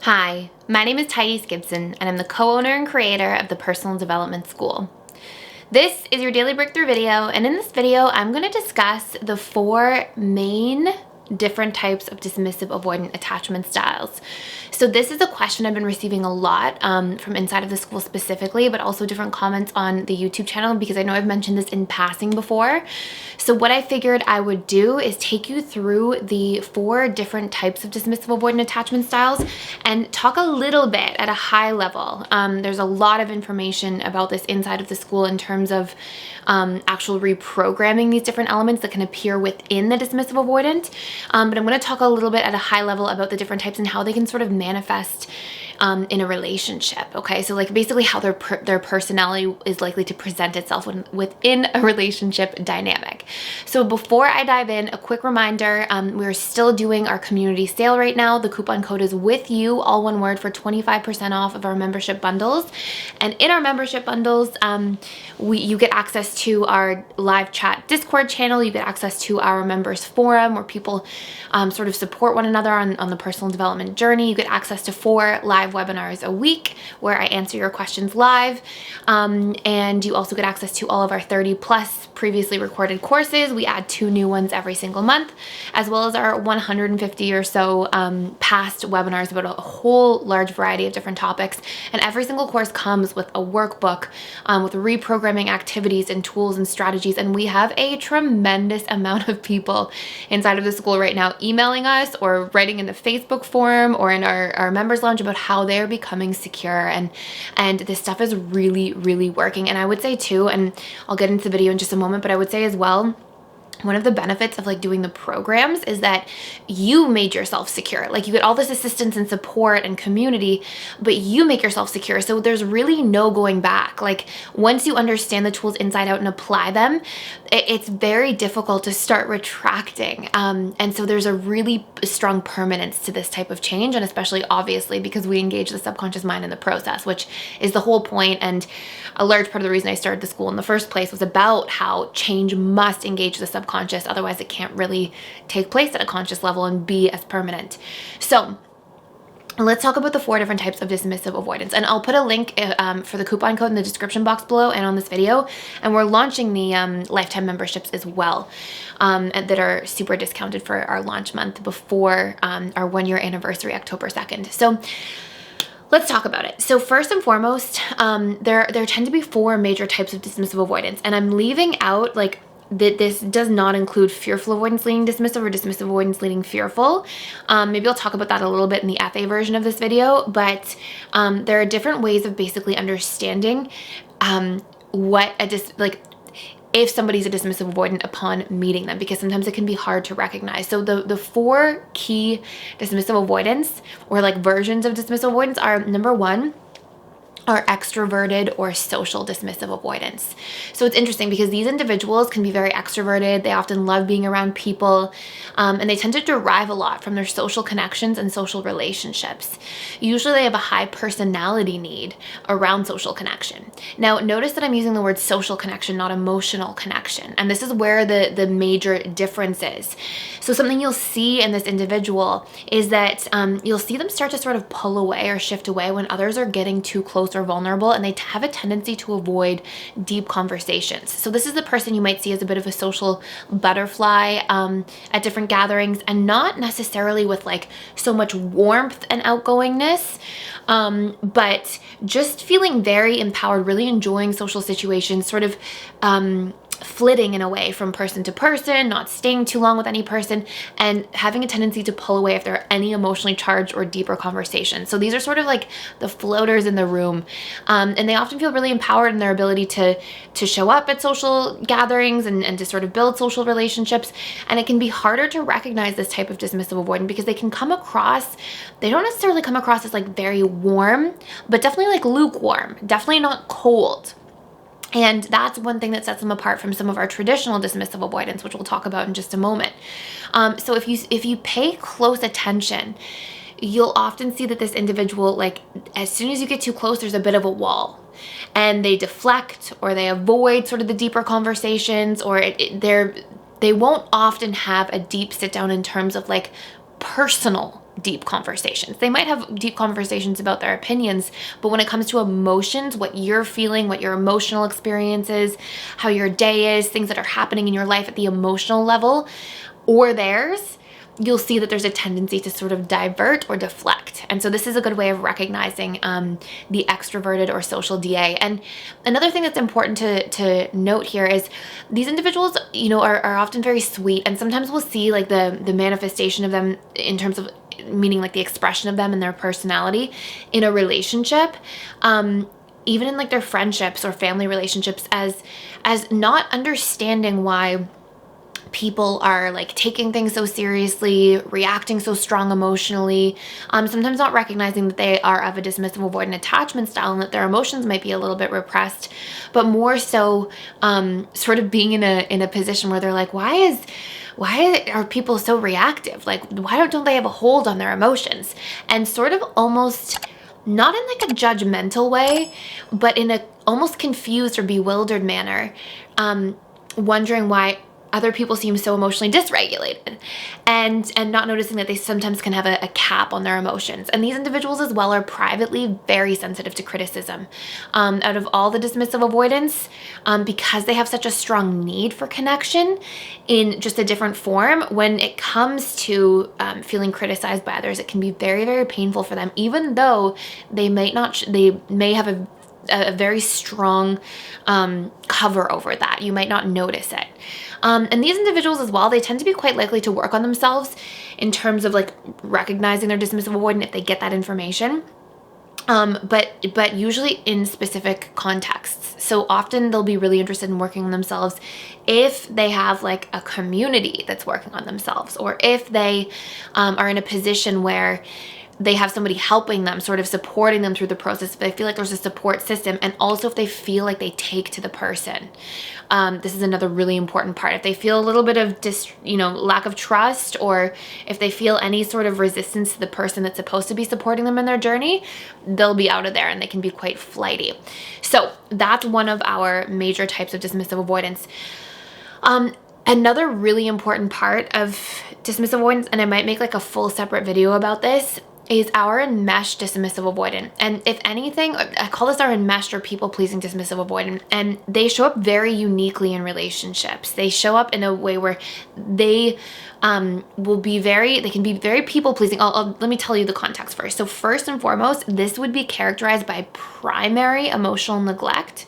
Hi, my name is Gibson, and I'm the co-owner and creator of the Personal Development School. This is your daily breakthrough video, and in this video, I'm going to discuss the 4 main different types of dismissive avoidant attachment styles. So this is a question I've been receiving a lot from inside of the school specifically, but also different comments on the YouTube channel because I know I've mentioned this in passing before. So what I figured I would do is take you through the 4 different types of dismissive avoidant attachment styles and talk a little bit at a high level. There's a lot of information about this inside of the school in terms of actual reprogramming these different elements that can appear within the dismissive avoidant. But I'm going to talk a little bit at a high level about the different types and how they can sort of manifest in a relationship. Okay, so like basically how their personality is likely to present itself within a relationship dynamic. So before I dive in, a quick reminder, we're still doing our community sale right now. The coupon code is with you, all one word, for 25% off of our membership bundles. And in our membership bundles, you get access to our live chat Discord channel. You get access to our members forum where people sort of support one another on the personal development journey. You get access to 4 live webinars a week where I answer your questions live. And you also get access to all of our 30 plus previously recorded courses. We add 2 new ones every single month, as well as our 150 or so past webinars about a whole large variety of different topics. And every single course comes with a workbook with reprogramming activities and tools and strategies. And we have a tremendous amount of people inside of the school right now emailing us or writing in the Facebook forum or in our members lounge about how they're becoming secure, and this stuff is really, really working. And I would say too, and I'll get into the video in just a moment, but I would say as well, one of the benefits of like doing the programs is that you made yourself secure. Like you get all this assistance and support and community, but you make yourself secure. So there's really no going back. Like once you understand the tools inside out and apply them, it's very difficult to start retracting. And so there's a really strong permanence to this type of change. And especially obviously because we engage the subconscious mind in the process, which is the whole point. And a large part of the reason I started the school in the first place was about how change must engage the subconscious. Otherwise it can't really take place at a conscious level and be as permanent. So let's talk about the 4 different types of dismissive avoidance. And I'll put a link for the coupon code in the description box below and on this video. And we're launching the lifetime memberships as well that are super discounted for our launch month before our 1-year anniversary, October 2nd. So let's talk about it. So first and foremost, there tend to be 4 major types of dismissive avoidance. And I'm leaving out like that this does not include fearful avoidance leading dismissive or dismissive avoidance leading fearful. Maybe I'll talk about that a little bit in the FA version of this video, but there are different ways of basically understanding what if somebody's a dismissive avoidant upon meeting them, because sometimes it can be hard to recognize. So the 4 key dismissive avoidance or like versions of dismissive avoidance are: number 1, are extroverted or social dismissive avoidance. So it's interesting because these individuals can be very extroverted. They often love being around people, and they tend to derive a lot from their social connections and social relationships. Usually they have a high personality need around social connection. Now notice that I'm using the word social connection, not emotional connection. And this is where the major difference is. So something you'll see in this individual is that you'll see them start to sort of pull away or shift away when others are getting too close or vulnerable, and they have a tendency to avoid deep conversations. So this is the person you might see as a bit of a social butterfly at different gatherings, and not necessarily with like so much warmth and outgoingness, but just feeling very empowered, really enjoying social situations, sort of flitting in a way from person to person, not staying too long with any person, and having a tendency to pull away if there are any emotionally charged or deeper conversations. So these are sort of like the floaters in the room, and they often feel really empowered in their ability to show up at social gatherings and to sort of build social relationships. And it can be harder to recognize this type of dismissive avoidant because they can come across, they don't necessarily come across as like very warm, but definitely like lukewarm, definitely not cold. And that's one thing that sets them apart from some of our traditional dismissive avoidance, which we'll talk about in just a moment. So if you pay close attention, you'll often see that this individual, like as soon as you get too close, there's a bit of a wall, and they deflect or they avoid sort of the deeper conversations, or they won't often have a deep sit down in terms of like personal deep conversations. They might have deep conversations about their opinions, but when it comes to emotions, what you're feeling, what your emotional experience is, how your day is, things that are happening in your life at the emotional level or theirs, you'll see that there's a tendency to sort of divert or deflect. And so this is a good way of recognizing the extroverted or social DA. And another thing that's important to note here is these individuals, you know, are often very sweet, and sometimes we'll see like the manifestation of them in terms of meaning like the expression of them and their personality in a relationship. Even in like their friendships or family relationships, as not understanding why people are like taking things so seriously, reacting so strong emotionally, sometimes not recognizing that they are of a dismissive avoidant attachment style and that their emotions might be a little bit repressed, but more so sort of being in a position where they're like, why are people so reactive? Like, why don't they have a hold on their emotions? And sort of almost not in like a judgmental way, but in a almost confused or bewildered manner, wondering why other people seem so emotionally dysregulated, and not noticing that they sometimes can have a cap on their emotions. And these individuals as well are privately very sensitive to criticism. Out of all the dismissive avoidants, because they have such a strong need for connection in just a different form, when it comes to feeling criticized by others, it can be very, very painful for them, even though they may have a very strong cover over that. You might not notice it. And these individuals as well, they tend to be quite likely to work on themselves in terms of like recognizing their dismissive avoidant if they get that information. But usually in specific contexts. So often they'll be really interested in working on themselves if they have like a community that's working on themselves, or if they are in a position where they have somebody helping them, sort of supporting them through the process, if they feel like there's a support system, and also if they feel like they take to the person. This is another really important part. If they feel a little bit of lack of trust, or if they feel any sort of resistance to the person that's supposed to be supporting them in their journey, they'll be out of there and they can be quite flighty. So that's one of our major types of dismissive avoidance. Another really important part of dismissive avoidance, and I might make like a full separate video about this, is our enmeshed dismissive avoidant. And if anything, I call this our enmeshed or people-pleasing dismissive avoidant. And they show up very uniquely in relationships. They show up in a way where they can be very people-pleasing. Let me tell you the context first. So first and foremost, this would be characterized by primary emotional neglect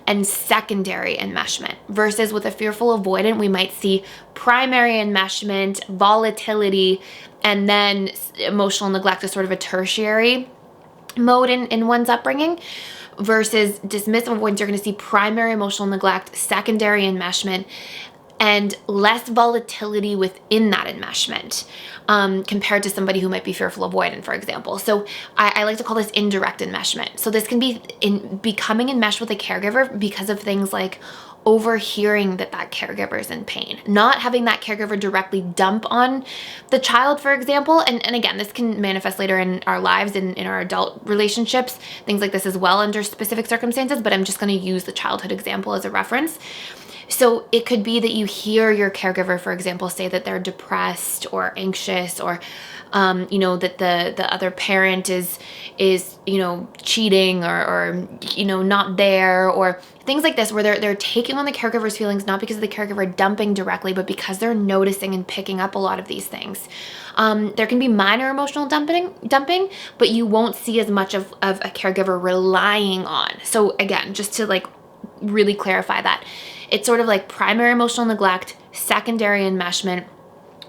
and secondary enmeshment, versus with a fearful avoidant, we might see primary enmeshment, volatility, and then emotional neglect as sort of a tertiary mode in one's upbringing. Versus dismissive avoidance, you're going to see primary emotional neglect, secondary enmeshment, and less volatility within that enmeshment, compared to somebody who might be fearful avoidant, for example. So I like to call this indirect enmeshment. So this can be in becoming enmeshed with a caregiver because of things like overhearing that caregiver is in pain, not having that caregiver directly dump on the child, for example. And again, this can manifest later in our lives, in our adult relationships, things like this as well under specific circumstances, but I'm just going to use the childhood example as a reference. So it could be that you hear your caregiver, for example, say that they're depressed or anxious, or that the other parent is cheating or not there, or things like this, where they're taking on the caregiver's feelings, not because of the caregiver dumping directly, but because they're noticing and picking up a lot of these things. There can be minor emotional dumping, but you won't see as much of a caregiver relying on. So again, just to like really clarify that, it's sort of like primary emotional neglect, secondary enmeshment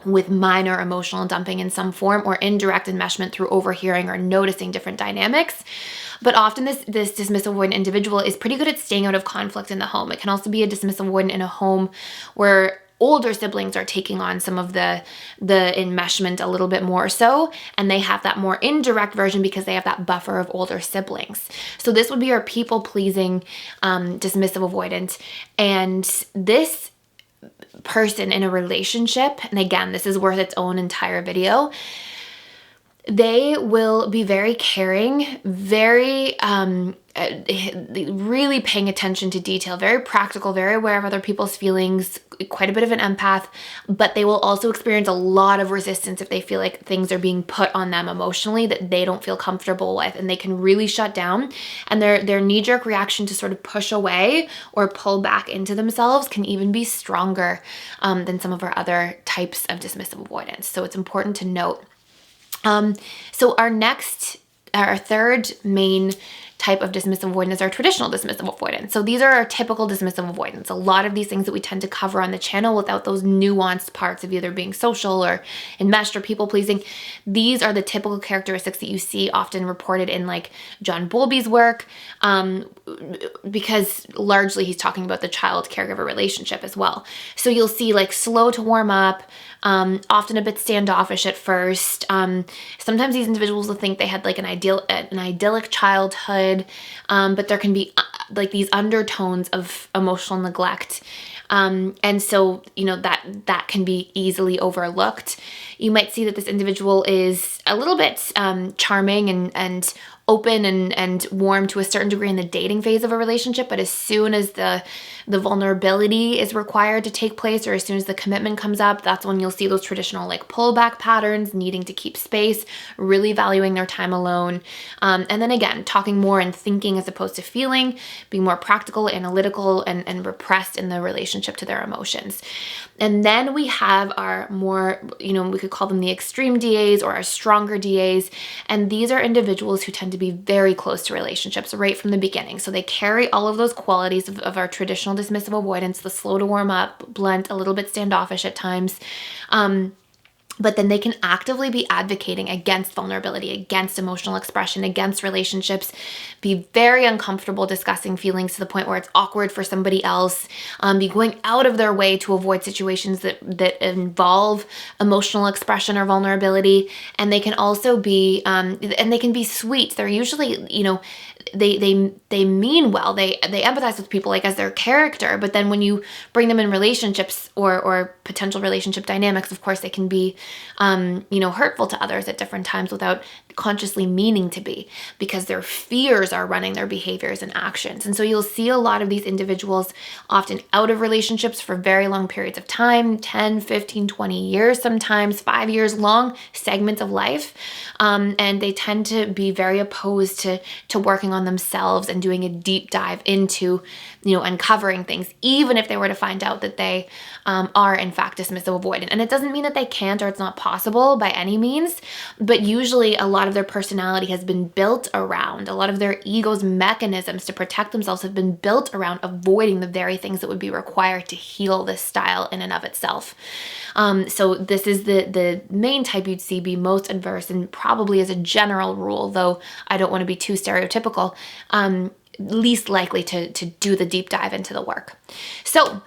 with minor emotional dumping in some form, or indirect enmeshment through overhearing or noticing different dynamics. But often this dismissive avoidant individual is pretty good at staying out of conflict in the home. It can also be a dismissive avoidant in a home where older siblings are taking on some of the enmeshment a little bit more so, and they have that more indirect version because they have that buffer of older siblings. So this would be our people-pleasing dismissive avoidant. And this person in a relationship, and again, this is worth its own entire video, they will be very caring, very really paying attention to detail, very practical, very aware of other people's feelings, quite a bit of an empath, but they will also experience a lot of resistance if they feel like things are being put on them emotionally that they don't feel comfortable with, and they can really shut down, and their knee-jerk reaction to sort of push away or pull back into themselves can even be stronger than some of our other types of dismissive avoidance. So it's important to note. So our third main type of dismissive avoidance are traditional dismissive avoidance. So these are our typical dismissive avoidance. A lot of these things that we tend to cover on the channel without those nuanced parts of either being social or enmeshed or people pleasing. These are the typical characteristics that you see often reported in like John Bowlby's work, because largely he's talking about the child caregiver relationship as well. So you'll see like slow to warm up, often a bit standoffish at first. Sometimes these individuals will think they had like an idyllic childhood, but there can be like these undertones of emotional neglect. And so, that can be easily overlooked. You might see that this individual is a little bit charming and open and warm to a certain degree in the dating phase of a relationship, but as soon as the vulnerability is required to take place, or as soon as the commitment comes up, that's when you'll see those traditional like pullback patterns, needing to keep space, really valuing their time alone. And then again, talking more and thinking as opposed to feeling, being more practical, analytical, and repressed in the relationship to their emotions. And then we have our more, we could call them the extreme DAs or our stronger DAs. And these are individuals who tend to be very close to relationships right from the beginning. So they carry all of those qualities of our traditional dismissive avoidance, the slow to warm up, blunt, a little bit standoffish at times. But then they can actively be advocating against vulnerability, against emotional expression, against relationships, be very uncomfortable discussing feelings to the point where it's awkward for somebody else, be going out of their way to avoid situations that involve emotional expression or vulnerability. And they can also be, and they can be sweet. They're usually, they mean well. They empathize with people like as their character, but then when you bring them in relationships or potential relationship dynamics, of course, they can be hurtful to others at different times without consciously meaning to be, because their fears are running their behaviors and actions. And so you'll see a lot of these individuals often out of relationships for very long periods of time, 10, 15, 20 years, sometimes 5 years long segments of life. And they tend to be very opposed to working on themselves and doing a deep dive into, uncovering things, even if they were to find out that they are in fact dismissive avoidant. And it doesn't mean that they can't or it's not possible by any means, but usually a lot of their personality has been built around, a lot of their ego's mechanisms to protect themselves have been built around avoiding the very things that would be required to heal this style in and of itself. So this is the main type you'd see be most adverse, and probably as a general rule, though I don't want to be too stereotypical, least likely to do the deep dive into the work. So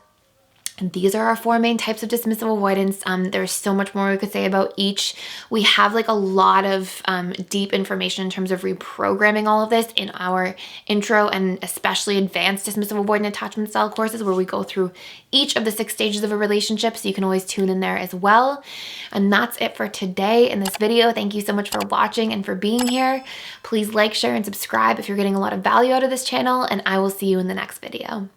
these are our 4 main types of dismissive avoidance. There's so much more we could say about each. We have like a lot of deep information in terms of reprogramming all of this in our intro and especially advanced dismissive avoidant attachment style courses, where we go through each of the 6 stages of a relationship. So you can always tune in there as well. And that's it for today in this video. Thank you so much for watching and for being here. Please like, share, and subscribe if you're getting a lot of value out of this channel, and I will see you in the next video.